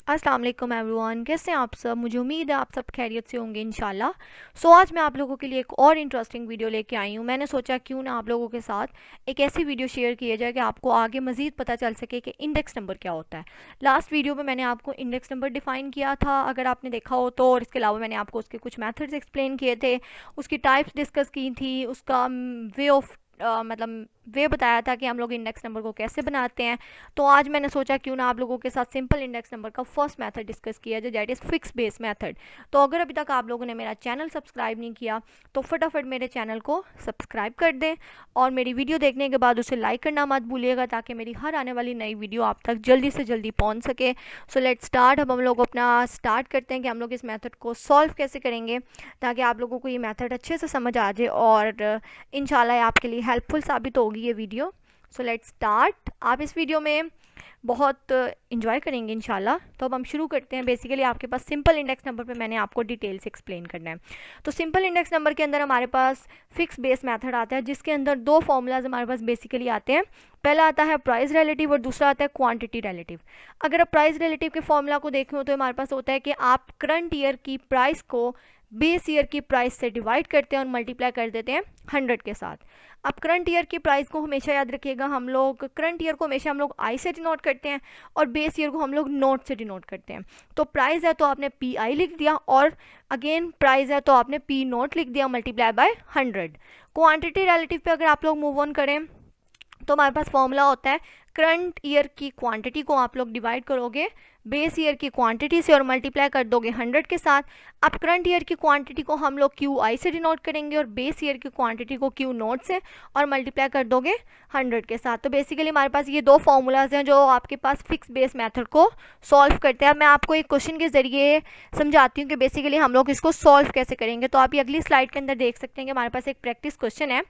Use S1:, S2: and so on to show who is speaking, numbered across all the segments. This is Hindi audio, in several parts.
S1: अस्सलाम वालेकुम एवरीवन, कैसे हैं आप सब। मुझे उम्मीद है आप सब खैरियत से होंगे इंशाल्लाह। आज मैं आप लोगों के लिए एक और इंटरेस्टिंग वीडियो लेके आई हूँ। मैंने सोचा क्यों ना आप लोगों के साथ एक ऐसी वीडियो शेयर किया जाए कि आपको आगे मज़ीद पता चल सके कि इंडेक्स नंबर क्या होता है। लास्ट वीडियो में मैंने आपको इंडेक्स नंबर डिफ़ाइन किया था, अगर आपने देखा हो तो, और इसके अलावा मैंने आपको उसके कुछ मैथड्स एक्सप्लेन किए थे, उसकी टाइप्स डिस्कस की थी, उसका वे ऑफ मतलब वे बताया था कि हम लोग इंडेक्स नंबर को कैसे बनाते हैं। तो आज मैंने सोचा क्यों ना आप लोगों के साथ सिंपल इंडेक्स नंबर का फर्स्ट मेथड डिस्कस किया जाए, that is fix base method. तो अगर अभी तक आप लोगों ने मेरा चैनल सब्सक्राइब नहीं किया तो फटाफट मेरे चैनल को सब्सक्राइब कर दें और मेरी वीडियो देखने के बाद उसे लाइक करना मत भूलिएगा, ताकि मेरी हर आने वाली नई वीडियो आप तक जल्दी से जल्दी पहुँच सके। So let's start. अब हम लोग अपना स्टार्ट करते हैं कि हम लोग इस मेथड को सॉल्व कैसे करेंगे, ताकि आप लोगों को ये मेथड अच्छे से समझ आ जाए और इंशाल्लाह आपके लिए हेल्पफुल साबित होगी ये वीडियो। So let's start. आप इस वीडियो में बहुत इंजॉय करेंगे इंशाल्लाह। तो अब हम शुरू करते हैं। बेसिकली आपके पास सिंपल इंडेक्स नंबर पे मैंने आपको डिटेल से एक्सप्लेन करना है। तो सिंपल इंडेक्स नंबर के अंदर हमारे पास फिक्स बेस मेथड आता है, जिसके अंदर दो फॉर्मूलाज हमारे पास बेसिकली आते हैं। पहला आता है प्राइस रिलेटिव और दूसरा आता है क्वांटिटी रिलेटिव। अगर आप प्राइस रिलेटिव के फॉर्मूला को देखें तो हमारे पास होता है कि आप करंट ईयर की प्राइस को बेस ईयर की प्राइस से डिवाइड करते हैं और मल्टीप्लाई कर देते हैं 100 के साथ। अब करंट ईयर की प्राइस को हमेशा याद रखिएगा, हम लोग करंट ईयर को हमेशा हम लोग आई से डिनोट करते हैं और बेस ईयर को हम लोग नोट से डिनोट करते हैं। तो प्राइस है तो आपने पी आई लिख दिया, और अगेन प्राइस है तो आपने पी नोट लिख दिया मल्टीप्लाई बाय 100। क्वांटिटी रिलेटिव पे अगर आप लोग मूव ऑन करें तो हमारे पास फॉर्मूला होता है करंट ईयर की क्वांटिटी को आप लोग डिवाइड करोगे बेस ईयर की क्वांटिटी से और मल्टीप्लाई कर दोगे 100 के साथ। अब करंट ईयर की क्वांटिटी को हम लोग क्यू आई से डिनोट करेंगे और बेस ईयर की क्वांटिटी को क्यू नोट से, और मल्टीप्लाई कर दोगे 100 के साथ। तो बेसिकली हमारे पास ये दो फॉर्मूलाज हैं जो आपके पास फिक्स बेस मेथड को सॉल्व करते हैं। मैं आपको एक क्वेश्चन के जरिए समझाती हूँ कि बेसिकली हम लोग इसको सॉल्व कैसे करेंगे। तो आप ये अगली स्लाइड के अंदर देख सकते हैं कि हमारे पास एक प्रैक्टिस क्वेश्चन है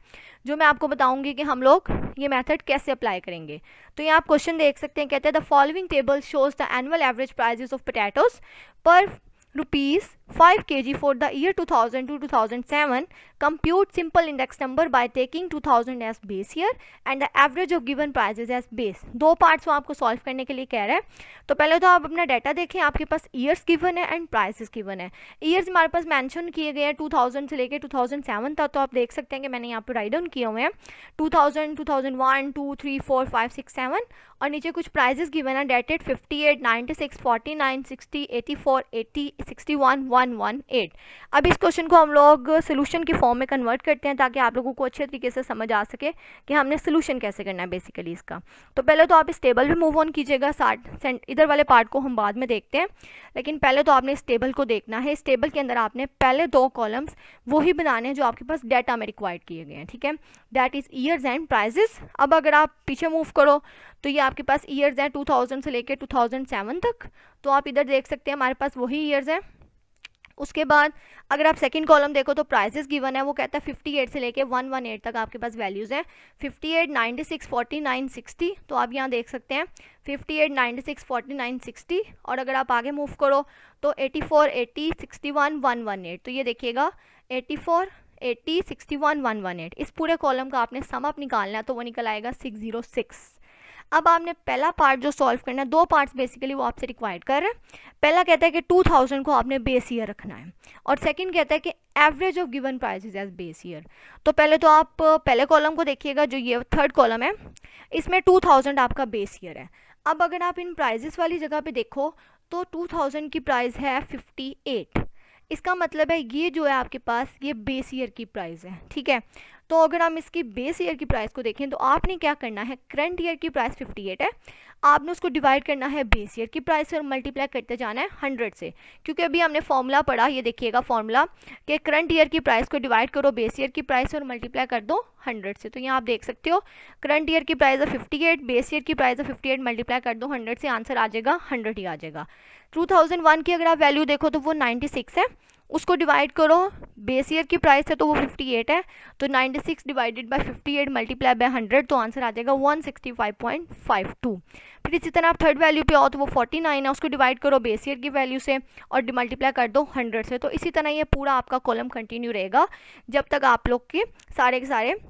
S1: जो मैं आपको बताऊंगी कि हम लोग ये मेथड कैसे अप्लाई करेंगे। तो यहाँ आप क्वेश्चन देख सकते हैं, कहते हैं the following table shows the annual average prices of potatoes पर rupees 5 kg for the year 2000 to 2007. Compute simple index number by taking 2000 as base year and the average of given prices as base. दो पार्ट्स वो आपको सॉल्व करने के लिए कह रहा है। तो पहले तो आप अपना डाटा देखें, आपके पास ईयर्स गिवन है एंड प्राइसेस गिवन है। ईयर्स हमारे पास मेंशन किए गए हैं 2000 से लेके 2007 तक। तो आप देख सकते हैं कि मैंने यहाँ पे राइट डाउन किए हुए हैं 2000, 2001, 2, 3, 4, 5, 6, 7, और नीचे कुछ प्राइजेस गिवन है डेटेड 58, 96, 49, 60, 84, 80, 61, 118। अब इस क्वेश्चन को हम लोग सोल्यूशन की फॉर्म में कन्वर्ट करते हैं ताकि आप लोगों को अच्छे तरीके से समझ आ सके कि हमने सोल्यूशन कैसे करना है बेसिकली इसका। तो पहले तो आप इस टेबल पे मूव ऑन कीजिएगा, इधर वाले पार्ट को हम बाद में देखते हैं, लेकिन पहले तो आपने इस टेबल को देखना है। इस टेबल के अंदर आपने पहले दो कॉलम्स वही बनाने हैं जो आपके पास डाटा में रिक्वायर्ड किए गए हैं, ठीक है, that is years and prices. अब अगर आप पीछे मूव करो तो ये आपके पास ईयर्स हैं 2000 से लेके 2007 तक। तो आप इधर देख सकते हैं हमारे पास वही ईयर्स हैं। उसके बाद अगर आप सेकंड कॉलम देखो तो प्राइसेस गिवन है, वो कहता है 58 से लेके 118 तक आपके पास वैल्यूज़ हैं 58, 96, 49, 60। तो आप यहाँ देख सकते हैं 58, 96, 49, 60। और अगर आप आगे मूव करो तो 84, 80, 61, 118। तो ये देखिएगा 84, 80, 61, 118, इस पूरे कॉलम का आपने सम अप निकालना है तो वो निकल आएगा 606। अब आपने पहला पार्ट जो सॉल्व करना है, दो पार्ट्स बेसिकली वो आपसे रिक्वायर्ड कर रहे हैं। पहला कहता है कि 2000 को आपने बेस ईयर रखना है, और सेकंड कहता है कि average of given prices as base year. तो पहले तो आप पहले कॉलम को देखिएगा, जो ये थर्ड कॉलम है, इसमें 2000 आपका बेस ईयर है। अब अगर आप इन प्राइजेस वाली जगह पे देखो तो 2000 की प्राइस है 58। इसका मतलब है ये जो है आपके पास ये बेस ईयर की प्राइस है, ठीक है। तो अगर हम इसकी बेस ईयर की प्राइस को देखें तो आपने क्या करना है, करंट ईयर की प्राइस 58 है, आपने उसको डिवाइड करना है बेस ईयर की प्राइस से और मल्टीप्लाई करते जाना है 100 से। क्योंकि अभी हमने फॉर्मूला पढ़ा, ये देखिएगा फॉर्मूला, कि करंट ईयर की प्राइस को डिवाइड करो बेस ईयर की प्राइस और मल्टीप्लाई कर दो 100 से। तो यहाँ आप देख सकते हो करंट ईयर की प्राइस है 58, बेस ईयर की प्राइस है 58, मल्टीप्लाई कर दो 100 से, आंसर आ जाएगा 100 ही आ जाएगा। 2001 की अगर आप वैल्यू देखो तो वो 96 है, उसको डिवाइड करो, बेस ईयर की प्राइस है तो वो 58 है, तो 96 डिवाइडेड बाय 58 मल्टीप्लाई बाय 100, तो आंसर आ जाएगा 165.52। फिर इसी तरह आप थर्ड वैल्यू पे आओ तो वो 49 है, उसको डिवाइड करो बेस ईयर की वैल्यू से और मल्टीप्लाई कर दो 100 से। तो इसी तरह ये पूरा आपका कॉलम कंटिन्यू रहेगा जब तक आप लोग के सारे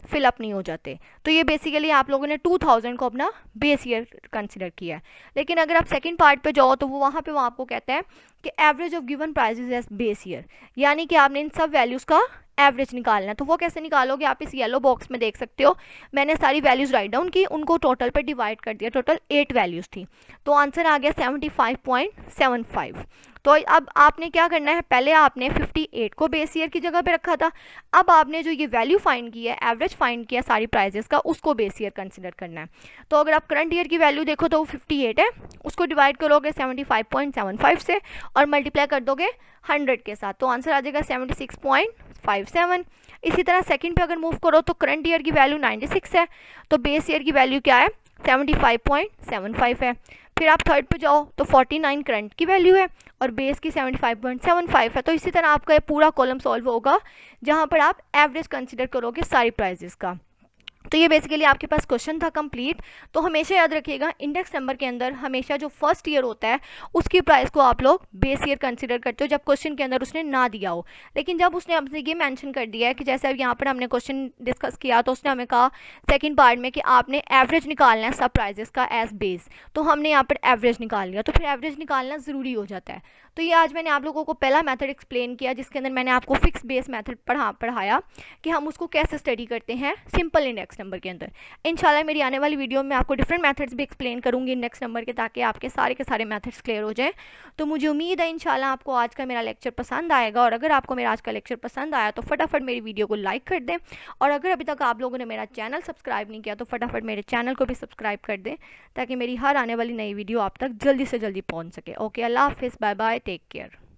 S1: फिलअप नहीं हो जाते। तो ये बेसिकली आप लोगों ने 2000 को अपना बेस ईयर कंसिडर किया है। लेकिन अगर आप सेकंड पार्ट पे जाओ तो वो वहाँ पे वो आपको कहता है कि average of given prices as base year, यानी कि आपने इन सब वैल्यूज़ का एवरेज निकालना है। तो वो कैसे निकालोगे, आप इस येलो बॉक्स में देख सकते हो, मैंने सारी वैल्यूज़ राइट डाउन की, उनको टोटल पे डिवाइड कर दिया, टोटल 8 वैल्यूज़ थी, तो आंसर आ गया 75.75। तो अब आपने क्या करना है, पहले आपने 58 को बेस ईयर की जगह पे रखा था, अब आपने जो ये वैल्यू फाइंड की है, एवरेज फाइंड किया सारी प्राइजेस का, उसको बेस ईयर कंसिडर करना है। तो अगर आप करंट ईयर की वैल्यू देखो तो वो 58 है, उसको डिवाइड करोगे 75.75 से और मल्टीप्लाई कर दोगे 100 के साथ, तो आंसर आ जाएगा 76.57। इसी तरह सेकंड पे अगर मूव करो तो करंट ईयर की वैल्यू 96 है, तो बेस ईयर की वैल्यू क्या है, 75.75 है। फिर आप थर्ड पे जाओ तो 49 करंट की वैल्यू है और बेस की 75.75 है। तो इसी तरह आपका ये पूरा कॉलम सॉल्व होगा जहां पर आप एवरेज कंसिडर करोगे सारी प्राइजेस का। तो ये बेसिकली आपके पास क्वेश्चन था कंप्लीट। तो हमेशा याद रखिएगा, इंडेक्स नंबर के अंदर हमेशा जो फर्स्ट ईयर होता है उसकी प्राइस को आप लोग बेस ईयर कंसीडर करते हो जब क्वेश्चन के अंदर उसने ना दिया हो। लेकिन जब उसने हमसे ये मेंशन कर दिया है कि जैसे अब यहाँ पर हमने क्वेश्चन डिस्कस किया तो उसने हमें कहा सेकंड पार्ट में कि आपने एवरेज निकालना है सब प्राइजेस का एज बेस, तो हमने यहाँ पर एवरेज निकाल लिया, तो फिर एवरेज निकालना ज़रूरी हो जाता है। तो ये आज मैंने आप लोगों को पहला मेथड एक्सप्लेन किया जिसके अंदर मैंने आपको फिक्स बेस मेथड पढ़ाया कि हम उसको कैसे स्टडी करते हैं सिंपल इंडेक्स नंबर के अंदर। इंशाल्लाह मेरी आने वाली वीडियो में आपको डिफरेंट मेथड्स भी एक्सप्लेन करूंगी इंडेक्स नंबर के, ताकि आपके सारे मेथड्स क्लियर हो जाएं। तो मुझे उम्मीद है इंशाल्लाह आपको आज का मेरा लेक्चर पसंद आएगा, और अगर आपको मेरा आज का लेक्चर पसंद आया तो फटाफट मेरी वीडियो को लाइक कर दें, और अगर अभी तक आप लोगों ने मेरा चैनल सब्सक्राइब नहीं किया तो फटाफट मेरे चैनल को भी सब्सक्राइब कर दें, ताकि मेरी हर आने वाली नई वीडियो आप तक जल्दी से जल्दी पहुँच सके। ओके, अल्लाह हाफिज़, बाय बाय, टेक केयर।